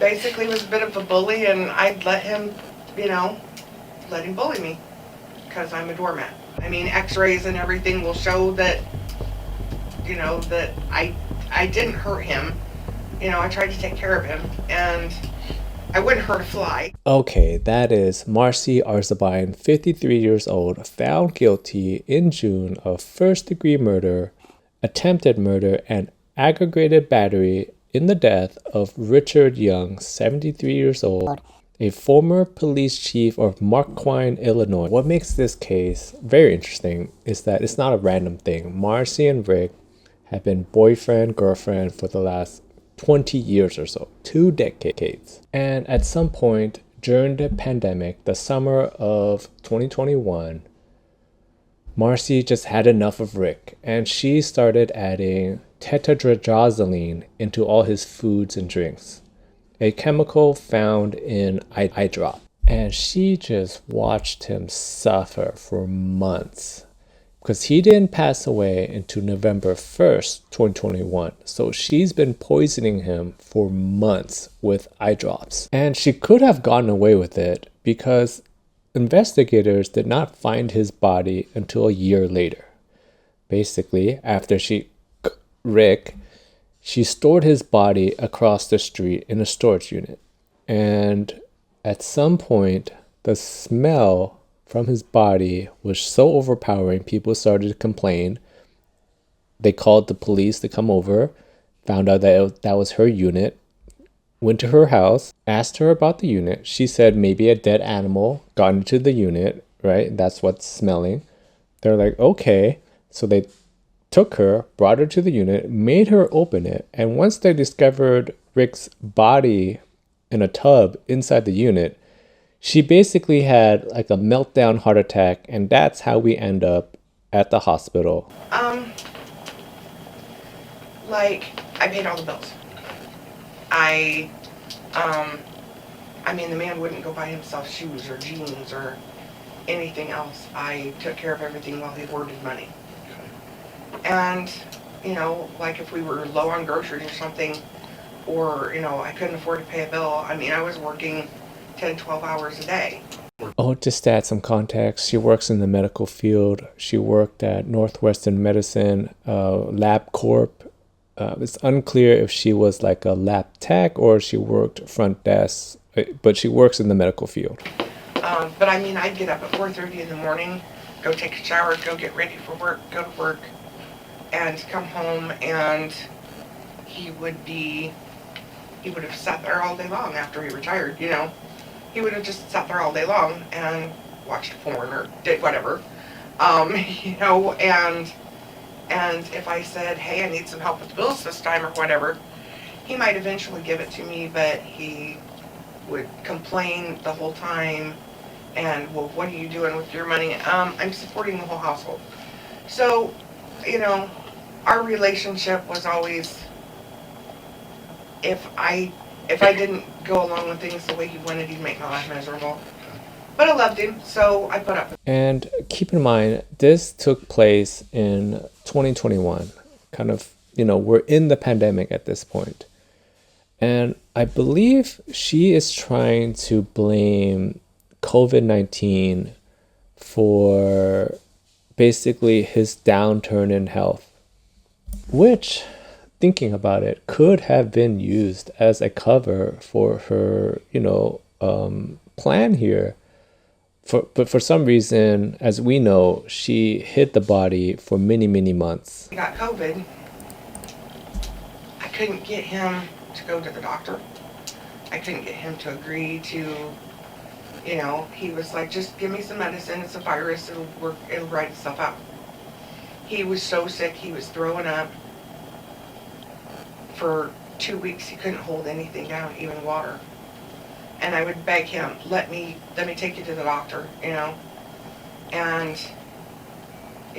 basically was a bit of a bully, and I'd let him, let him bully me because I'm a doormat. I mean, x-rays and everything will show that, that I didn't hurt him. I tried to take care of him, and I wouldn't hurt a fly. Okay, that is Marcy Arzabine, 53 years old, found guilty in June of first-degree murder, attempted murder, and aggravated battery in the death of Richard Young, 73 years old, a former police chief of Marquine, Illinois. What makes this case very interesting is that it's not a random thing. Marcy and Rick have been boyfriend, girlfriend for the last 20 years or so, 2 decades. And at some point during the pandemic, the summer of 2021, Marcy just had enough of Rick, and she started adding tetradrazoline into all his foods and drinks, a chemical found in eye drop. And she just watched him suffer for months, because he didn't pass away until November 1st, 2021. So she's been poisoning him for months with eye drops. And she could have gotten away with it because investigators did not find his body until a year later. Basically, after Rick, she stored his body across the street in a storage unit. And at some point, the smell from his body was so overpowering, people started to complain. They called the police to come over, found out that that was her unit, went to her house, asked her about the unit. She said maybe a dead animal got into the unit, right? That's what's smelling. They're like, okay. So they took her, brought her to the unit, made her open it. And once they discovered Rick's body in a tub inside the unit, she basically had like a meltdown heart attack, and that's how we end up at the hospital. I paid all the bills. The man wouldn't go buy himself shoes or jeans or anything else. I took care of everything while he hoarded money. And, if we were low on groceries or something, or, I couldn't afford to pay a bill, I was working 10, 12 hours a day. Oh, just to add some context, she works in the medical field. She worked at Northwestern Medicine, LabCorp. It's unclear if she was like a lab tech or she worked front desk, but she works in the medical field. But I'd get up at 4:30 in the morning, go take a shower, go get ready for work, go to work, and come home, and he would have sat there all day long after he retired, He would have just sat there all day long and watched porn or did whatever, and if I said, hey, I need some help with the bills this time or whatever, he might eventually give it to me, but he would complain the whole time, and, well, what are you doing with your money? I'm supporting the whole household. So, our relationship was always, if I didn't go along with things the way he wanted, he'd make my life miserable. But I loved him, so I put up with it. And keep in mind, this took place in 2021. Kind of, we're in the pandemic at this point. And I believe she is trying to blame COVID-19 for basically his downturn in health, which, thinking about it, could have been used as a cover for her, plan here. But for some reason, as we know, she hid the body for many, many months. He got COVID. I couldn't get him to go to the doctor. I couldn't get him to agree to, he was like, just give me some medicine, it's a virus, it'll work, it'll write itself out. He was so sick, he was throwing up. For 2 weeks, he couldn't hold anything down, even water. And I would beg him, let me take you to the doctor, and,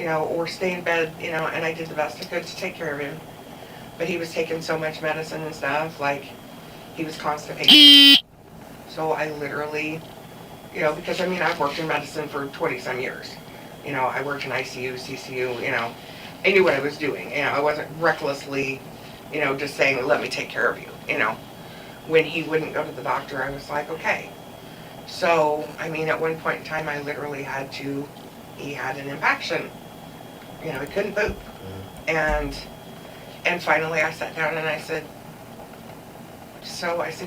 or stay in bed, and I did the best I could to take care of him. But he was taking so much medicine and stuff, like, he was constipated. So I literally, because I've worked in medicine for 20-some years. I worked in ICU, CCU, I knew what I was doing. I wasn't recklessly, just saying, let me take care of you, when he wouldn't go to the doctor, I was like, okay. So, I mean, at one point in time, I literally he had an infection. You know, he couldn't poop. And finally I sat down and I said,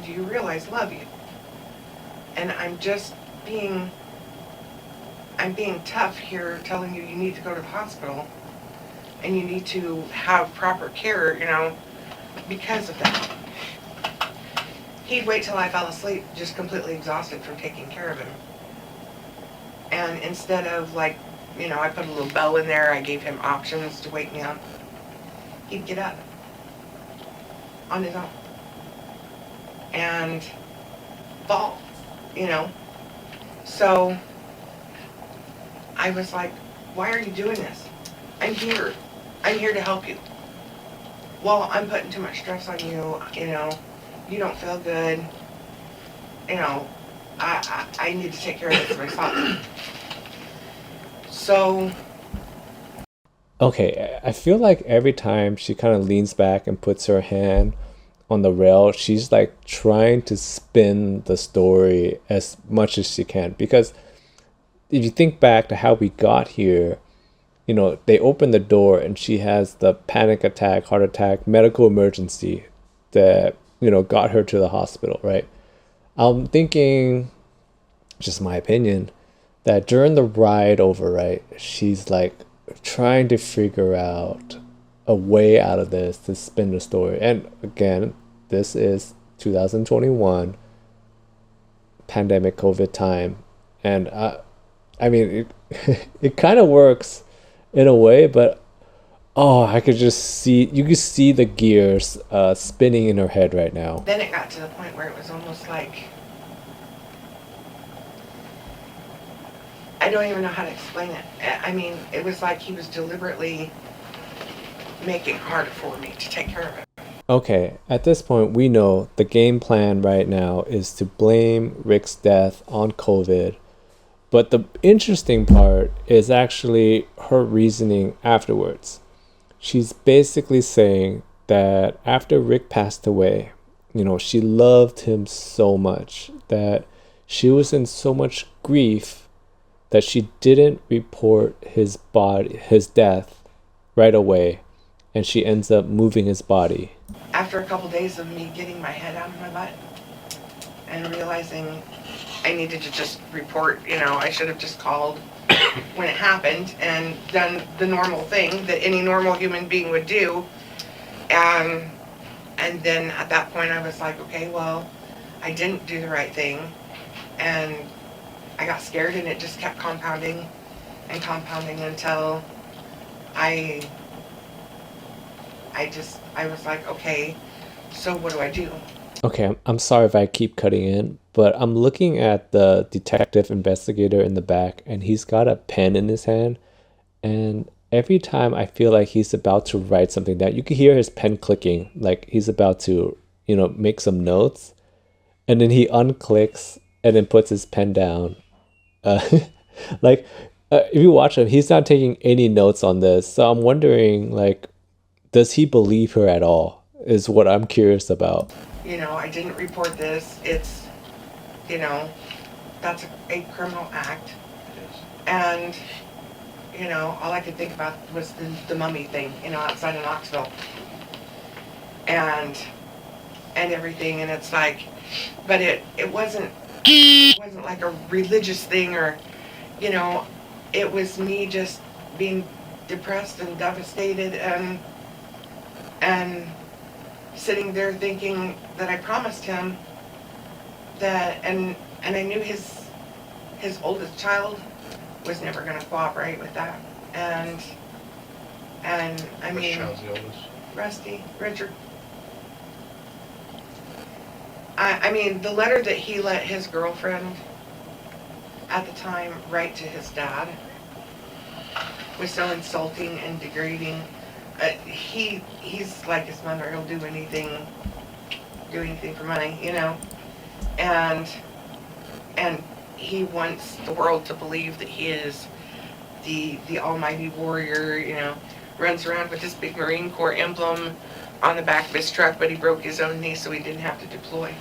do you realize I love you? And I'm being tough here, telling you need to go to the hospital and you need to have proper care, you know, because of that. He'd wait till I fell asleep, just completely exhausted from taking care of him. And instead of, like, you know, I put a little bell in there, I gave him options to wake me up, he'd get up on his own and fall, you know. So I was like, why are you doing this? I'm here to help you. Well, I'm putting too much stress on you, you know, you don't feel good, you know, I need to take care of this myself. So, Okay, I feel like every time she kind of leans back and puts her hand on the rail, she's like trying to spin the story as much as she can. Because if you think back to how we got here, you know, they open the door and she has the panic attack, heart attack, medical emergency that, you know, got her to the hospital, right? I'm thinking, just my opinion, that during the ride over, right, she's like trying to figure out a way out of this to spin the story. And again, this is 2021 pandemic COVID time. And I mean, it kind of works in a way, but oh, I could just see, you could see the gears spinning in her head right now. Then it got to the point where it was almost like, I don't even know how to explain it. I mean, it was like he was deliberately making it harder for me to take care of it. Okay, at this point, we know the game plan right now is to blame Rick's death on COVID. But the interesting part is actually her reasoning afterwards. She's basically saying that after Rick passed away, you know, she loved him so much that she was in so much grief that she didn't report his death right away, and she ends up moving his body. After a couple days of me getting my head out of my butt and realizing I needed to just report, you know, I should have just called when it happened and done the normal thing that any normal human being would do. And then at that point I was like, okay, well, I didn't do the right thing. And I got scared and it just kept compounding and compounding until I was like, okay, so what do I do? Okay, I'm sorry if I keep cutting in, but I'm looking at the detective investigator in the back, and he's got a pen in his hand. And every time I feel like he's about to write something down, you can hear his pen clicking, like he's about to, you know, make some notes. And then he unclicks and then puts his pen down. Like, if you watch him, he's not taking any notes on this. So I'm wondering, like, does he believe her at all? Is what I'm curious about. You know, I didn't report this. It's, you know, that's a criminal act. And, you know, all I could think about was the mummy thing, you know, outside of Knoxville. And everything, and it's like, but it wasn't like a religious thing, or, you know, it was me just being depressed and devastated and sitting there thinking that I promised him that, and I knew his oldest child was never going to cooperate with that. And I mean, Which child's the oldest? Rusty, Richard. I mean, the letter that he let his girlfriend at the time write to his dad was so insulting and degrading. He's like his mother. He'll do anything for money, you know. And he wants the world to believe that he is the almighty warrior, you know. Runs around with this big Marine Corps emblem on the back of his truck, but he broke his own knee so he didn't have to deploy.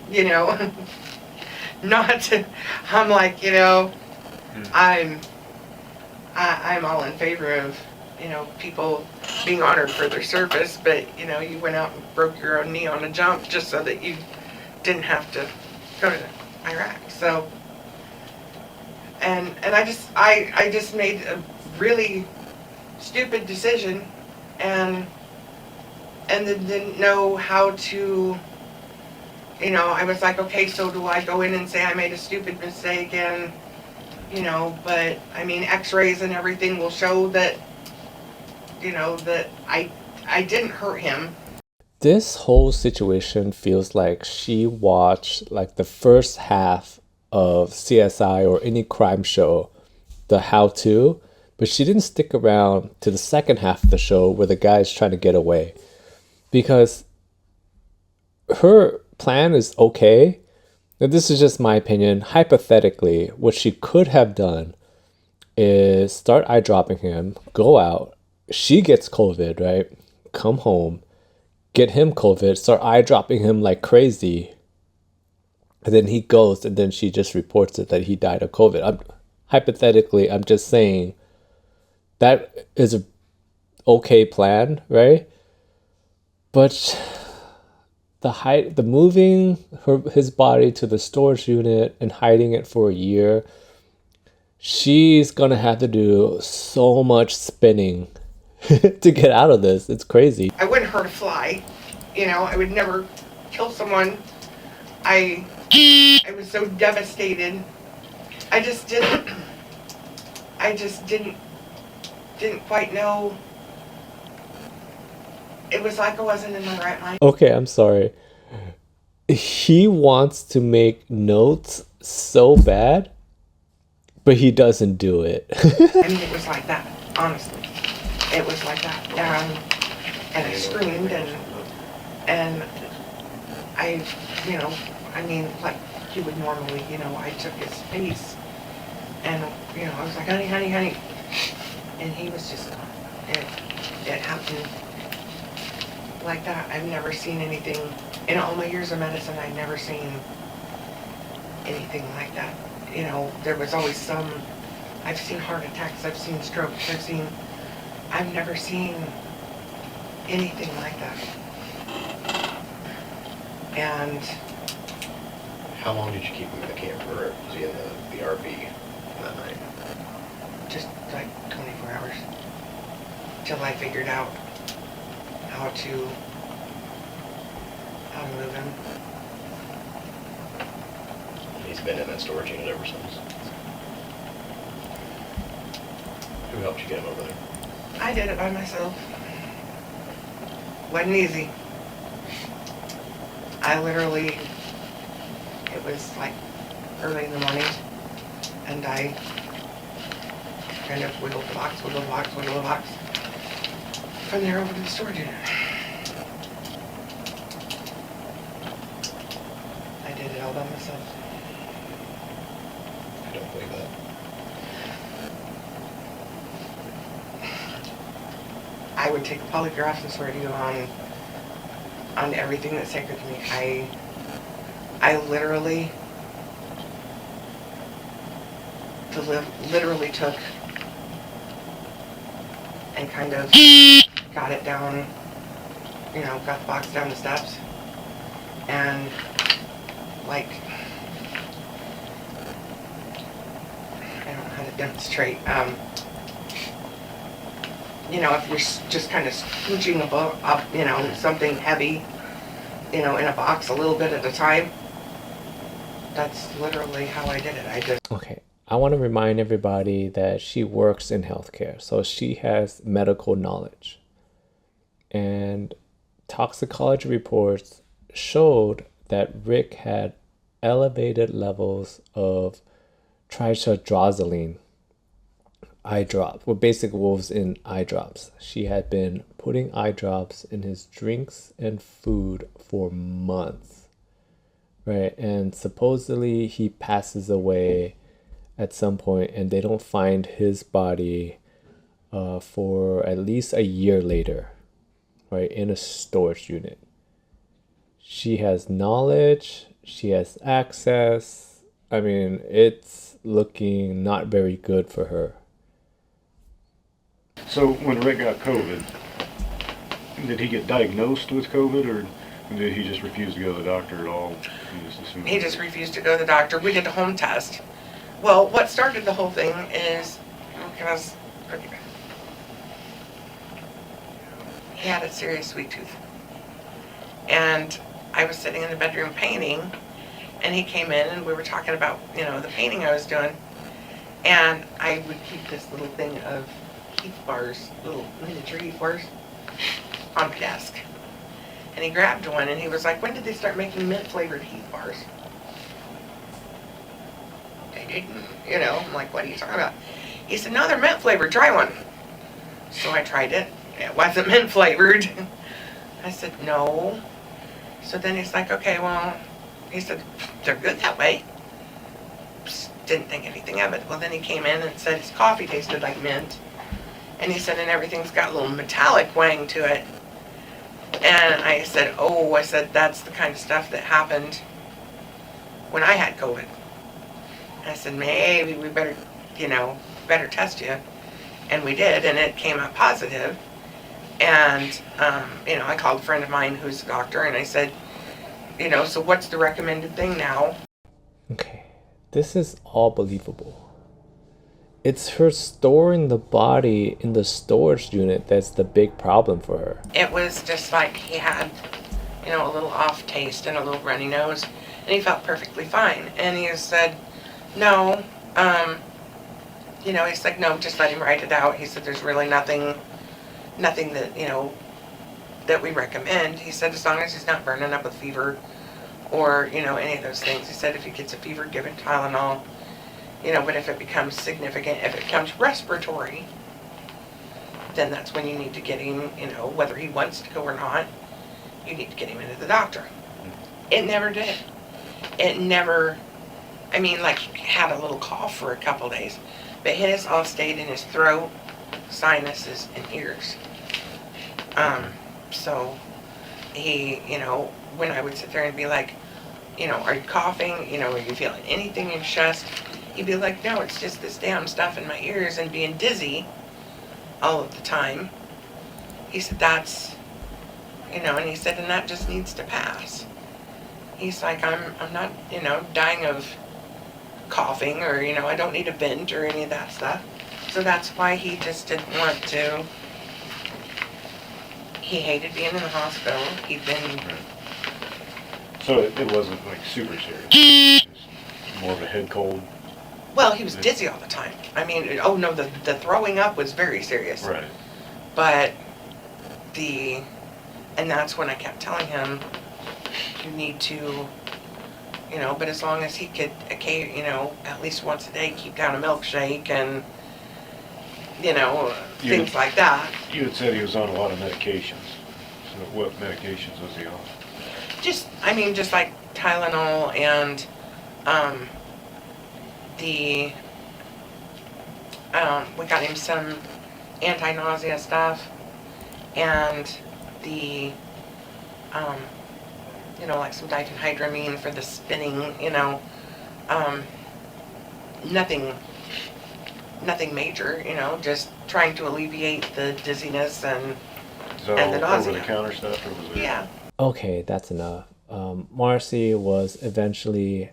you know, not, I'm like, I'm, I'm all in favor of, people being honored for their service, but, you went out and broke your own knee on a jump just so that you didn't have to go to Iraq. So, and I just made a really stupid decision, and then didn't know how to, I was like, okay, so do I go in and say I made a stupid mistake, and, but, I mean, x-rays and everything will show that, that I didn't hurt him. This whole situation feels like she watched like the first half of CSI or any crime show, the how to, but she didn't stick around to the second half of the show where the guy is trying to get away. Because her plan is okay. Now, this is just my opinion. Hypothetically, what she could have done is start eye dropping him, go out, she gets COVID, right? Come home, get him COVID, start eye dropping him like crazy. And then he goes, and then she just reports it that he died of COVID. Hypothetically, I'm just saying that is a okay plan, right? But the moving his body to the storage unit and hiding it for a year, she's gonna have to do so much spinning to get out of this. It's crazy. I wouldn't hurt a fly, I would never kill someone. I was so devastated. I just didn't quite know. It was like I wasn't in my right mind. Okay, I'm sorry. He wants to make notes so bad, but he doesn't do it. I mean, it was like that, honestly. It was like that. And I screamed, and I, I mean, like you would normally, I took his face, and, I was like, honey, honey, honey. And he was just gone. It happened like that. I've never seen anything, in all my years of medicine, I've never seen anything like that. There was always I've seen heart attacks, I've seen strokes, I've never seen anything like that. And how long did you keep him in the camper? Was he in the RV that night? just like 24 hours till I figured out how to move him. He's been in that storage unit ever since. Who helped you get him over there? I did it by myself. Wasn't easy. I literally, it was like early in the morning, and I kind of wiggled the box, from there over to the storage unit. I did it all by myself. I don't believe that. I would take a polygraph and swear to you on everything that's sacred to me. I literally took and kind of got it down, got the box down the steps, and like, I don't know how to demonstrate. If you're just kind of scooching up, something heavy, in a box a little bit at a time, that's literally how I did it. Okay, I want to remind everybody that she works in healthcare, so she has medical knowledge. And toxicology reports showed that Rick had elevated levels of trisodrozoline eye drops, well, basically what was in eye drops. She had been putting eye drops in his drinks and food for months, right? And supposedly he passes away at some point, and they don't find his body for at least a year later, right, in a storage unit. She has knowledge, She has access. I mean, it's looking not very good for her. So when Rick got COVID, did he get diagnosed with COVID, or did he just refuse to go to the doctor at all? He just refused to go to the doctor. We did a home test. Well, what started the whole thing is because he had a serious sweet tooth. And I was sitting in the bedroom painting, and he came in and we were talking about, the painting I was doing. And I would keep this little thing of Heath bars, little miniature Heath bars, on my desk. And he grabbed one and he was like, when did they start making mint flavored Heath bars? They didn't, I'm like, what are you talking about? He said, no, they're mint flavored, try one. So I tried it. It wasn't mint flavored. I said, no. So then he's like, okay, well, he said, they're good that way. Didn't think anything of it. Well, then he came in and said his coffee tasted like mint. And he said, and everything's got a little metallic wang to it. And I said, that's the kind of stuff that happened when I had COVID. And I said, maybe we better test you. And we did, and it came out positive. And, I called a friend of mine who's a doctor, and I said, so what's the recommended thing now? Okay, this is all believable. It's her storing the body in the storage unit that's the big problem for her. It was just like he had, a little off taste and a little runny nose, and he felt perfectly fine. And he said, no, he's like, no, just let him write it out. He said, there's really nothing that, that we recommend. He said, as long as he's not burning up with fever or, any of those things. He said, if he gets a fever, give him Tylenol. But if it becomes significant, if it becomes respiratory, then that's when you need to get him, whether he wants to go or not, you need to get him into the doctor. It never did. It never, he had a little cough for a couple days, but his all stayed in his throat, sinuses, and ears. So he, when I would sit there and be like, are you coughing? Are you feeling anything in your chest? He'd be like, no, it's just this damn stuff in my ears and being dizzy all of the time. He said, that's, and he said, and that just needs to pass. He's like, I'm not, dying of coughing or, I don't need a vent or any of that stuff. So that's why he just didn't want to. He hated being in the hospital. He'd been... So it wasn't like super serious. Just more of a head cold. Well, he was dizzy all the time. The throwing up was very serious. Right. But and that's when I kept telling him, you need to, but as long as he could, at least once a day keep down a milkshake and, things like that. You had said he was on a lot of medications. So what medications was he on? Just like Tylenol and, we got him some anti-nausea stuff and like some diphenhydramine for the spinning, nothing major, just trying to alleviate the dizziness and Is that and the all nausea. over-the-counter stuff, or was it? Yeah. Okay, that's enough. Marcy was eventually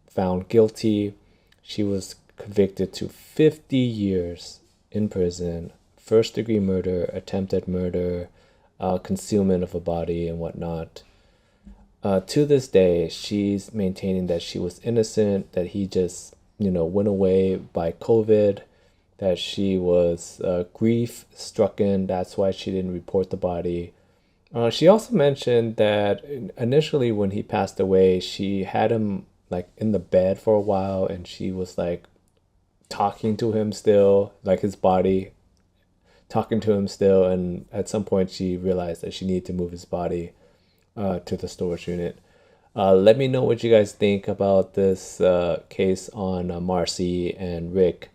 found guilty. She was convicted to 50 years in prison, first-degree murder, attempted murder, concealment of a body, and whatnot. To this day, she's maintaining that she was innocent, that he just, went away by COVID, that she was grief-stricken, that's why she didn't report the body. She also mentioned that initially when he passed away, she had him like in the bed for a while, and she was like talking to him still, like his body talking to him still, and at some point she realized that she needed to move his body to the storage unit. Let me know what you guys think about this case on Marcy and Rick.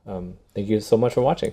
Thank you so much for watching.